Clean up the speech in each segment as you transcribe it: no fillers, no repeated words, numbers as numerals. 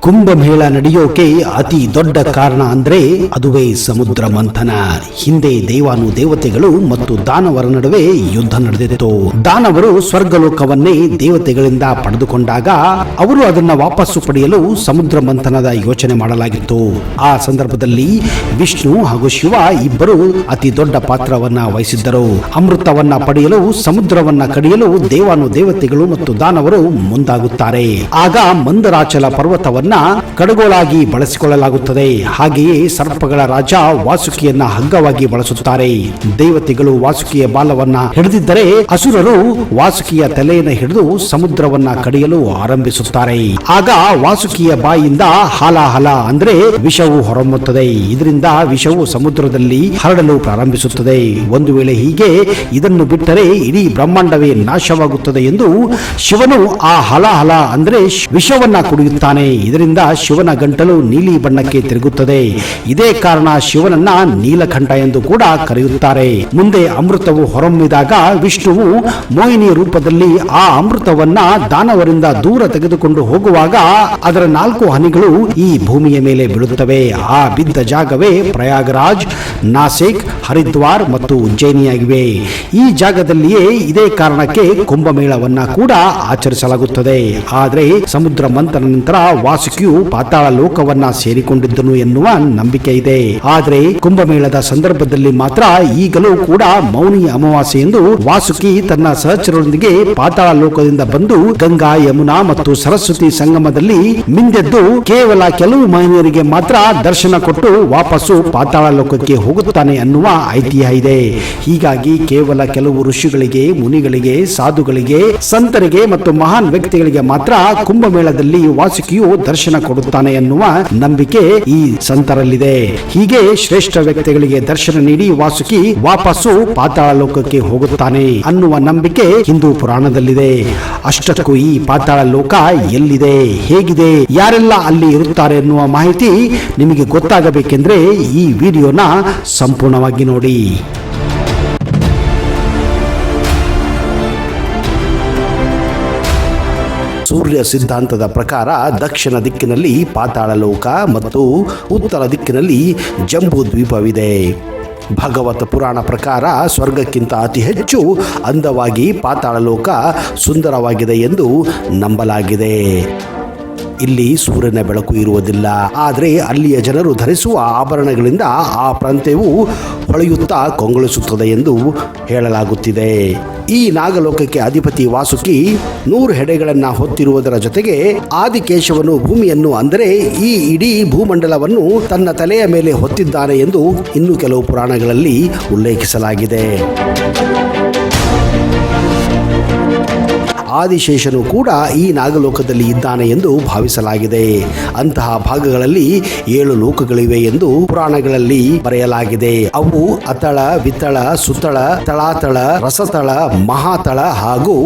ಕುಂಭಮೇಳ ನಡೆಯೋಕೆ ಅತಿ ದೊಡ್ಡ ಕಾರಣ ಅಂದ್ರೆ ಅದುವೇ ಸಮುದ್ರ ಮಂಥನ. ಹಿಂದೆ ದೇವಾನು ದೇವತೆಗಳು ಮತ್ತು ದಾನವರ ನಡುವೆ ಯುದ್ಧ ನಡೆದಿತ್ತು. ದಾನವರು ಸ್ವರ್ಗಲೋಕವನ್ನೇ ದೇವತೆಗಳಿಂದ ಪಡೆದುಕೊಂಡಾಗ ಅವರು ಅದನ್ನ ವಾಪಸ್ಸು ಪಡೆಯಲು ಸಮುದ್ರ ಮಂಥನದ ಯೋಚನೆ ಮಾಡಲಾಗಿತ್ತು. ಆ ಸಂದರ್ಭದಲ್ಲಿ ವಿಷ್ಣು ಹಾಗೂ ಶಿವ ಇಬ್ಬರು ಅತಿ ದೊಡ್ಡ ಪಾತ್ರವನ್ನ ವಹಿಸಿದ್ದರು. ಅಮೃತವನ್ನ ಪಡೆಯಲು ಸಮುದ್ರವನ್ನ ಕಡಿಯಲು ದೇವಾನು ದೇವತೆಗಳು ಮತ್ತು ದಾನವರು ಮುಂದಾಗುತ್ತಾರೆ. ಆಗ ಮಂದರಾಚಲ ಪರ್ವತವನ್ನ ಕಡಗೋಲಾಗಿ ಬಳಸಿಕೊಳ್ಳಲಾಗುತ್ತದೆ. ಹಾಗೆಯೇ ಸರ್ಪಗಳ ರಾಜ ವಾಸುಕಿಯನ್ನ ಹಗ್ಗವಾಗಿ ಬಳಸುತ್ತಾರೆ. ದೇವತೆಗಳು ವಾಸುಕಿಯ ಬಾಲವನ್ನ ಹಿಡಿದಿದ್ದರೆ ಅಸುರರು ವಾಸುಕಿಯ ತಲೆಯನ್ನು ಹಿಡಿದು ಸಮುದ್ರವನ್ನ ಕಡಿಯಲು ಆರಂಭಿಸುತ್ತಾರೆ. ಆಗ ವಾಸುಕಿಯ ಬಾಯಿಯಿಂದ ಹಾಲಾಹಲ ಅಂದ್ರೆ ವಿಷವು ಹೊರಹೊಮ್ಮುತ್ತದೆ. ಇದರಿಂದ ವಿಷವು ಸಮುದ್ರದಲ್ಲಿ ಹರಡಲು ಪ್ರಾರಂಭಿಸುತ್ತದೆ. ಒಂದು ವೇಳೆ ಹೀಗೆ ಇದನ್ನು ಬಿಟ್ಟರೆ ಇಡೀ ಬ್ರಹ್ಮಾಂಡವೇ ನಾಶವಾಗುತ್ತದೆ ಎಂದು ಶಿವನು ಆ ಹಲಾಹಲ ಅಂದ್ರೆ ವಿಷವನ್ನ ಕುಡಿಯುತ್ತಾನೆ. ಇದರಿಂದ ಶಿವನ ಗಂಟಲು ನೀಲಿ ಬಣ್ಣಕ್ಕೆ ತಿರುಗುತ್ತದೆ. ಇದೇ ಕಾರಣ ಶಿವನನ್ನ ನೀಲಕಂಠ ಎಂದು ಕೂಡ ಕರೆಯುತ್ತಾರೆ. ಮುಂದೆ ಅಮೃತವು ಹೊರಹೊಮ್ಮಿದಾಗ ವಿಷ್ಣುವು ಮೋಹಿನಿಯ ರೂಪದಲ್ಲಿ ಆ ಅಮೃತವನ್ನ ದಾನವರಿಂದ ದೂರ ತೆಗೆದುಕೊಂಡು ಹೋಗುವಾಗ ಅದರ 4 ಹನಿಗಳು ಈ ಭೂಮಿಯ ಮೇಲೆ ಬೀಳುತ್ತವೆ. ಆ ಬಿದ್ದ ಜಾಗವೇ ಪ್ರಯಾಗರಾಜ್, ನಾಸಿಕ್, ಹರಿದ್ವಾರ್ ಮತ್ತು ಉಜ್ಜಯಿನಿಯಾಗಿವೆ. ಈ ಜಾಗದಲ್ಲಿಯೇ ಇದೇ ಕಾರಣಕ್ಕೆ ಕುಂಭಮೇಳವನ್ನ ಕೂಡ ಆಚರಿಸಲಾಗುತ್ತದೆ. ಆದರೆ ಸಮುದ್ರ ಮಂಥನ ನಂತರ ವಾಸುಕಿಯು ಪಾತಾಳ ಲೋಕವನ್ನ ಸೇರಿಕೊಂಡಿದ್ದನು ಎನ್ನುವ ನಂಬಿಕೆ ಇದೆ. ಆದರೆ ಕುಂಭಮೇಳದ ಸಂದರ್ಭದಲ್ಲಿ ಮಾತ್ರ ಈಗಲೂ ಕೂಡ ಮೌನಿ ಅಮಾವಾಸ್ಯೆ ಎಂದು ವಾಸುಕಿ ತನ್ನ ಸಹಚರರೊಂದಿಗೆ ಪಾತಾಳ ಲೋಕದಿಂದ ಬಂದು ಗಂಗಾ, ಯಮುನಾ ಮತ್ತು ಸರಸ್ವತಿ ಸಂಗಮದಲ್ಲಿ ಮಿಂದೆದ್ದು ಕೇವಲ ಕೆಲವು ಮಹಿಳೆಯರಿಗೆ ಮಾತ್ರ ದರ್ಶನ ಕೊಟ್ಟು ವಾಪಸ್ಸು ಪಾತಾಳ ಲೋಕಕ್ಕೆ ಹೋಗುತ್ತಾನೆ ಅನ್ನುವ ಐತಿಹ್ಯ ಇದೆ. ಹೀಗಾಗಿ ಕೇವಲ ಕೆಲವು ಋಷಿಗಳಿಗೆ, ಮುನಿಗಳಿಗೆ, ಸಾಧುಗಳಿಗೆ, ಸಂತರಿಗೆ ಮತ್ತು ಮಹಾನ್ ವ್ಯಕ್ತಿಗಳಿಗೆ ಮಾತ್ರ ಕುಂಭಮೇಳದಲ್ಲಿ ವಾಸುಕಿಯು ದರ್ಶನ ಕೊಡುತ್ತಾನೆ ಎನ್ನುವ ನಂಬಿಕೆ ಈ ಸಂತರಲ್ಲಿದೆ. ಹೀಗೆ ಶ್ರೇಷ್ಠ ವ್ಯಕ್ತಿಗಳಿಗೆ ದರ್ಶನ ನೀಡಿ ವಾಸುಕಿ ವಾಪಸ್ಸು ಪಾತಾಳ ಲೋಕಕ್ಕೆ ಹೋಗುತ್ತಾನೆ ಅನ್ನುವ ನಂಬಿಕೆ ಹಿಂದೂ ಪುರಾಣದಲ್ಲಿದೆ. ಅಷ್ಟಕ್ಕೂ ಈ ಪಾತಾಳ ಲೋಕ ಎಲ್ಲಿದೆ, ಹೇಗಿದೆ, ಯಾರೆಲ್ಲ ಅಲ್ಲಿ ಇರುತ್ತಾರೆ ಎನ್ನುವ ಮಾಹಿತಿ ನಿಮಗೆ ಗೊತ್ತಾಗಬೇಕೆಂದ್ರೆ ಈ ವಿಡಿಯೋನ ಸಂಪೂರ್ಣವಾಗಿ ನೋಡಿ. ಸೂರ್ಯ ಸಿದ್ಧಾಂತದ ಪ್ರಕಾರ ದಕ್ಷಿಣ ದಿಕ್ಕಿನಲ್ಲಿ ಪಾತಾಳ ಲೋಕ ಮತ್ತು ಉತ್ತರ ದಿಕ್ಕಿನಲ್ಲಿ ಜಂಬೂ ದ್ವೀಪವಿದೆ. ಭಾಗವತ ಪುರಾಣ ಪ್ರಕಾರ ಸ್ವರ್ಗಕ್ಕಿಂತ ಅತಿ ಹೆಚ್ಚು ಅಂದವಾಗಿ ಪಾತಾಳ ಲೋಕ ಸುಂದರವಾಗಿದೆ ಎಂದು ನಂಬಲಾಗಿದೆ. ಇಲ್ಲಿ ಸೂರ್ಯನ ಬೆಳಕು ಇರುವುದಿಲ್ಲ. ಆದರೆ ಅಲ್ಲಿಯ ಜನರು ಧರಿಸುವ ಆಭರಣಗಳಿಂದ ಆ ಪ್ರಾಂತ್ಯವು ಹೊಳೆಯುತ್ತಾ ಕೊಂಗೊಳಿಸುತ್ತದೆ ಎಂದು ಹೇಳಲಾಗುತ್ತಿದೆ. ಈ ನಾಗಲೋಕಕ್ಕೆ ಅಧಿಪತಿ ವಾಸುಕಿ 100 ಹೆಡೆಗಳನ್ನು ಹೊತ್ತಿರುವುದರ ಜೊತೆಗೆ ಆದಿಕೇಶವನು ಭೂಮಿಯನ್ನು ಅಂದರೆ ಈ ಇಡೀ ಭೂಮಂಡಲವನ್ನು ತನ್ನ ತಲೆಯ ಮೇಲೆ ಹೊತ್ತಿದ್ದಾನೆ ಎಂದು ಇನ್ನು ಕೆಲವು ಪುರಾಣಗಳಲ್ಲಿ ಉಲ್ಲೇಖಿಸಲಾಗಿದೆ. ಆದಿಶೇಷನು ಕೂಡ ಈ ನಾಗಲೋಕದಲ್ಲಿ ಇದ್ದಾನೆ ಎಂದು ಭಾವಿಸಲಾಗಿದೆ. ಅಂತಹ ಭಾಗಗಳಲ್ಲಿ 7 ಲೋಕಗಳಿವೆ ಎಂದು ಪುರಾಣಗಳಲ್ಲಿ ಬರೆಯಲಾಗಿದೆ. ಅವು ಅತಳ, ವಿತಳ, ಸುತಳ, ತಳಾತಳ, ರಸತಳ, ಮಹಾತಳ ಹಾಗೂ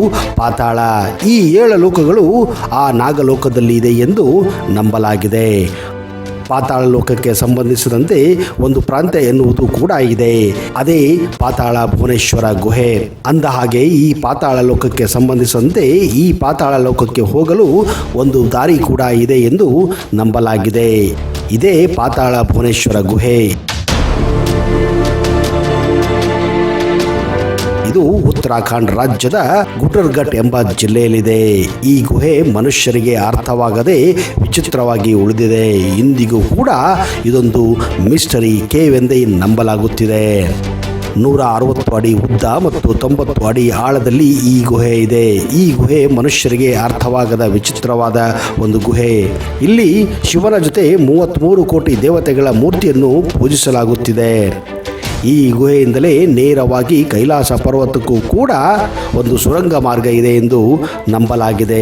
ಪಾತಾಳ. ಈ 7 ಲೋಕಗಳು ಆ ನಾಗಲೋಕದಲ್ಲಿ ಇದೆ ಎಂದು ನಂಬಲಾಗಿದೆ. ಪಾತಾಳ ಲೋಕಕ್ಕೆ ಸಂಬಂಧಿಸಿದಂತೆ ಒಂದು ಪ್ರಾಂತ್ಯ ಎನ್ನುವುದು ಕೂಡ ಇದೆ. ಅದೇ ಪಾತಾಳ ಭುವನೇಶ್ವರ ಗುಹೆ. ಅಂದ ಹಾಗೆ ಈ ಪಾತಾಳ ಲೋಕಕ್ಕೆ ಸಂಬಂಧಿಸಿದಂತೆ ಈ ಪಾತಾಳ ಲೋಕಕ್ಕೆ ಹೋಗಲು ಒಂದು ದಾರಿ ಕೂಡ ಇದೆ ಎಂದು ನಂಬಲಾಗಿದೆ. ಇದೇ ಪಾತಾಳ ಭುವನೇಶ್ವರ ಗುಹೆ. ಇದು ಉತ್ತರಾಖಂಡ್ ರಾಜ್ಯದ ಗುಟರ್ಘಟ್ ಎಂಬ ಜಿಲ್ಲೆಯಲ್ಲಿದೆ. ಈ ಗುಹೆ ಮನುಷ್ಯರಿಗೆ ಅರ್ಥವಾಗದೆ ವಿಚಿತ್ರವಾಗಿ ಉಳಿದಿದೆ. ಇಂದಿಗೂ ಕೂಡ ಇದೊಂದು ಮಿಸ್ಟರಿ ಕೇವ್ ಎಂದೇ ನಂಬಲಾಗುತ್ತಿದೆ. 160 ಅಡಿ ಉದ್ದ ಮತ್ತು 90 ಅಡಿ ಆಳದಲ್ಲಿ ಈ ಗುಹೆ ಇದೆ. ಈ ಗುಹೆ ಮನುಷ್ಯರಿಗೆ ಅರ್ಥವಾಗದ ವಿಚಿತ್ರವಾದ ಒಂದು ಗುಹೆ. ಇಲ್ಲಿ ಶಿವನ ಜೊತೆ 33 ಕೋಟಿ ದೇವತೆಗಳ ಮೂರ್ತಿಯನ್ನು ಪೂಜಿಸಲಾಗುತ್ತಿದೆ. ಈ ಗುಹೆಯಿಂದಲೇ ನೇರವಾಗಿ ಕೈಲಾಸ ಪರ್ವತಕ್ಕೂ ಕೂಡ ಒಂದು ಸುರಂಗ ಮಾರ್ಗ ಇದೆ ಎಂದು ನಂಬಲಾಗಿದೆ.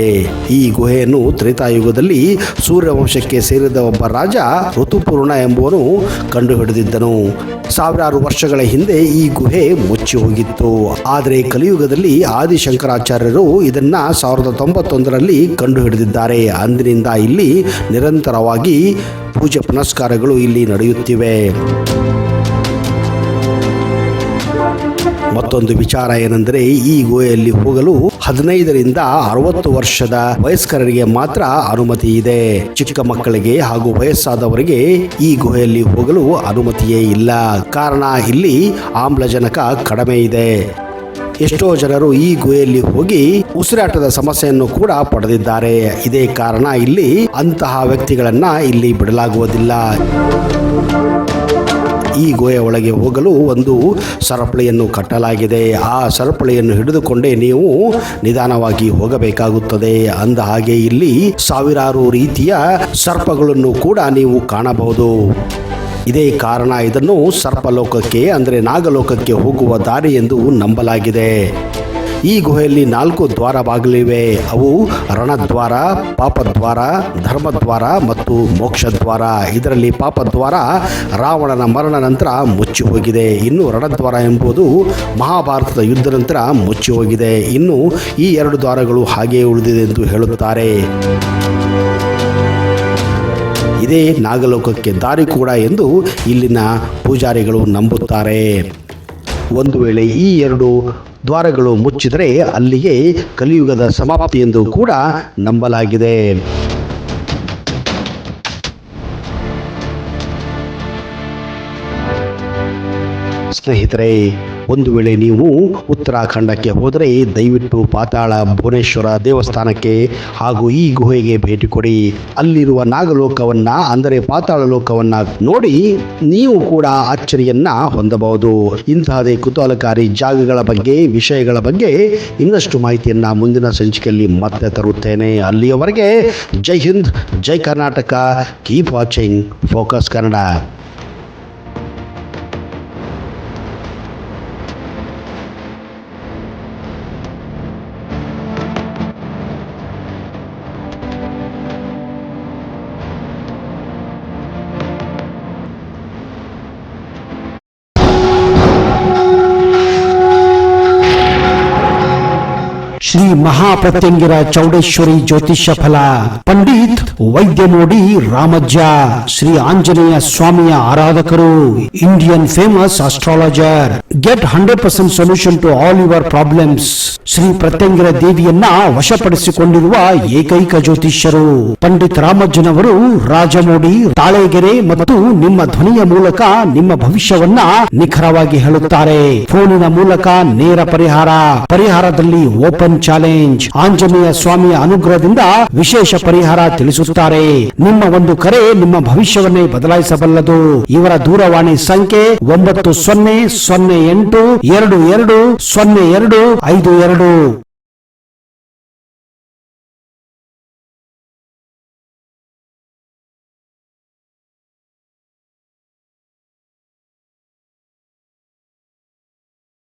ಈ ಗುಹೆಯನ್ನು ತ್ರೇತಾಯುಗದಲ್ಲಿ ಸೂರ್ಯವಂಶಕ್ಕೆ ಸೇರಿದ ಒಬ್ಬ ರಾಜ ಋತುಪೂರ್ಣ ಎಂಬುವನು ಕಂಡುಹಿಡಿದಿದ್ದನು. ಸಾವಿರಾರು ವರ್ಷಗಳ ಹಿಂದೆ ಈ ಗುಹೆ ಮುಚ್ಚಿ ಹೋಗಿತ್ತು. ಆದರೆ ಕಲಿಯುಗದಲ್ಲಿ ಆದಿಶಂಕರಾಚಾರ್ಯರು ಇದನ್ನ 1091ರಲ್ಲಿ ಕಂಡುಹಿಡಿದಿದ್ದಾರೆ. ಅಂದಿನಿಂದ ಇಲ್ಲಿ ನಿರಂತರವಾಗಿ ಪೂಜೆ ಪುನಸ್ಕಾರಗಳು ಇಲ್ಲಿ ನಡೆಯುತ್ತಿವೆ. ಮತ್ತೊಂದು ವಿಚಾರ ಏನೆಂದರೆ ಈ ಗುಹೆಯಲ್ಲಿ ಹೋಗಲು 15ರಿಂದ 60 ವರ್ಷದ ವಯಸ್ಕರಿಗೆ ಮಾತ್ರ ಅನುಮತಿ ಇದೆ. ಚಿಕ್ಕ ಮಕ್ಕಳಿಗೆ ಹಾಗೂ ವಯಸ್ಸಾದವರಿಗೆ ಈ ಗುಹೆಯಲ್ಲಿ ಹೋಗಲು ಅನುಮತಿಯೇ ಇಲ್ಲ. ಕಾರಣ ಇಲ್ಲಿ ಆಮ್ಲಜನಕ ಕಡಿಮೆ ಇದೆ. ಎಷ್ಟೋ ಜನರು ಈ ಗುಹೆಯಲ್ಲಿ ಹೋಗಿ ಉಸಿರಾಟದ ಸಮಸ್ಯೆಯನ್ನು ಕೂಡ ಪಡೆದಿದ್ದಾರೆ. ಇದೇ ಕಾರಣ ಇಲ್ಲಿ ಅಂತಹ ವ್ಯಕ್ತಿಗಳನ್ನ ಇಲ್ಲಿ ಬಿಡಲಾಗುವುದಿಲ್ಲ. ಈ ಗುಹೆಯ ಒಳಗೆ ಹೋಗಲು ಒಂದು ಸರಪಳಿಯನ್ನು ಕಟ್ಟಲಾಗಿದೆ. ಆ ಸರಪಳಿಯನ್ನು ಹಿಡಿದುಕೊಂಡೇ ನೀವು ನಿಧಾನವಾಗಿ ಹೋಗಬೇಕಾಗುತ್ತದೆ. ಅಂದ ಹಾಗೆ ಇಲ್ಲಿ ಸಾವಿರಾರು ರೀತಿಯ ಸರ್ಪಗಳನ್ನು ಕೂಡ ನೀವು ಕಾಣಬಹುದು. ಇದೇ ಕಾರಣ ಇದನ್ನು ಸರ್ಪಲೋಕಕ್ಕೆ ಅಂದರೆ ನಾಗಲೋಕಕ್ಕೆ ಹೋಗುವ ದಾರಿ ಎಂದು ನಂಬಲಾಗಿದೆ. ಈ ಗುಹೆಯಲ್ಲಿ 4 ದ್ವಾರ ಬಾಗಿಲಿವೆ. ಅವು ರಣದ್ವಾರ, ಪಾಪದ್ವಾರ, ಧರ್ಮದ್ವಾರ ಮತ್ತು ಮೋಕ್ಷದ್ವಾರ. ಇದರಲ್ಲಿ ಪಾಪದ್ವಾರ ರಾವಣನ ಮರಣ ನಂತರ ಮುಚ್ಚಿ ಹೋಗಿದೆ. ಇನ್ನು ರಣದ್ವಾರ ಎಂಬುದು ಮಹಾಭಾರತದ ಯುದ್ಧ ನಂತರ ಮುಚ್ಚಿ ಹೋಗಿದೆ. ಇನ್ನು ಈ 2 ದ್ವಾರಗಳು ಹಾಗೆಯೇ ಉಳಿದಿದೆ ಎಂದು ಹೇಳುತ್ತಾರೆ. ಇದೇ ನಾಗಲೋಕಕ್ಕೆ ದಾರಿ ಕೂಡ ಎಂದು ಇಲ್ಲಿನ ಪೂಜಾರಿಗಳು ನಂಬುತ್ತಾರೆ. ಒಂದು ವೇಳೆ ಈ 2 ದ್ವಾರಗಳು ಮುಚ್ಚಿದರೆ ಅಲ್ಲಿಗೆ ಕಲಿಯುಗದ ಸಮಾಪ್ತಿ ಎಂದು ಕೂಡ ನಂಬಲಾಗಿದೆ. ಸ್ನೇಹಿತರೆ, ಒಂದು ವೇಳೆ ನೀವು ಉತ್ತರಾಖಂಡಕ್ಕೆ ಹೋದರೆ ದಯವಿಟ್ಟು ಪಾತಾಳ ಭುವನೇಶ್ವರ ದೇವಸ್ಥಾನಕ್ಕೆ ಹಾಗೂ ಈ ಗುಹೆಗೆ ಭೇಟಿ ಕೊಡಿ. ಅಲ್ಲಿರುವ ನಾಗಲೋಕವನ್ನ ಅಂದರೆ ಪಾತಾಳ ಲೋಕವನ್ನ ನೋಡಿ ನೀವು ಕೂಡ ಅಚ್ಚರಿಯನ್ನ ಹೊಂದಬಹುದು. ಇಂತಹದೇ ಕುತೂಹಲಕಾರಿ ಜಾಗಗಳ ಬಗ್ಗೆ, ವಿಷಯಗಳ ಬಗ್ಗೆ ಇನ್ನಷ್ಟು ಮಾಹಿತಿಯನ್ನ ಮುಂದಿನ ಸಂಚಿಕೆಯಲ್ಲಿ ಮತ್ತೆ ತರುತ್ತೇನೆ. ಅಲ್ಲಿಯವರೆಗೆ ಜೈ ಹಿಂದ್, ಜೈ Karnataka. Keep watching focus Kannada. Shri Mahapratyangira Chowdeshwari ಜ್ಯೋತಿಷ್ಯ ಫಲ. ಪಂಡಿತ್ ವೈದ್ಯಮೋಡಿ ರಾಮಜ್ಜ, ಶ್ರೀ ಆಂಜನೇಯ ಸ್ವಾಮಿಯ ಆರಾಧಕರು, Indian famous astrologer. Get 100% solution to all your problems. Shri Pratyangira ದೇವಿಯನ್ನ ವಶಪಡಿಸಿಕೊಂಡಿರುವ ಏಕೈಕ ಜ್ಯೋತಿಷ್ಯರು ಪಂಡಿತ್ ರಾಮಜ್ಜನವರು. ರಾಜಮೋಡಿ, ತಾಳೆಗೆರೆ ಮತ್ತು ನಿಮ್ಮ ಧ್ವನಿಯ ಮೂಲಕ ನಿಮ್ಮ ಭವಿಷ್ಯವನ್ನ ನಿಖರವಾಗಿ ಹೇಳುತ್ತಾರೆ. ಫೋನಿನ ಮೂಲಕ ನೇರ ಪರಿಹಾರದಲ್ಲಿ ಓಪನ್ ಚಾಲೆಂಜ್. ಆಂಜನೇಯ ಸ್ವಾಮಿಯ ಅನುಗ್ರಹದಿಂದ ವಿಶೇಷ ಪರಿಹಾರ ತಿಳಿಸುತ್ತಾರೆ. ನಿಮ್ಮ ಒಂದು ಕರೆ ನಿಮ್ಮ ಭವಿಷ್ಯವನ್ನೇ ಬದಲಾಯಿಸಬಲ್ಲದು. ಇವರ ದೂರವಾಣಿ ಸಂಖ್ಯೆ 9008220252.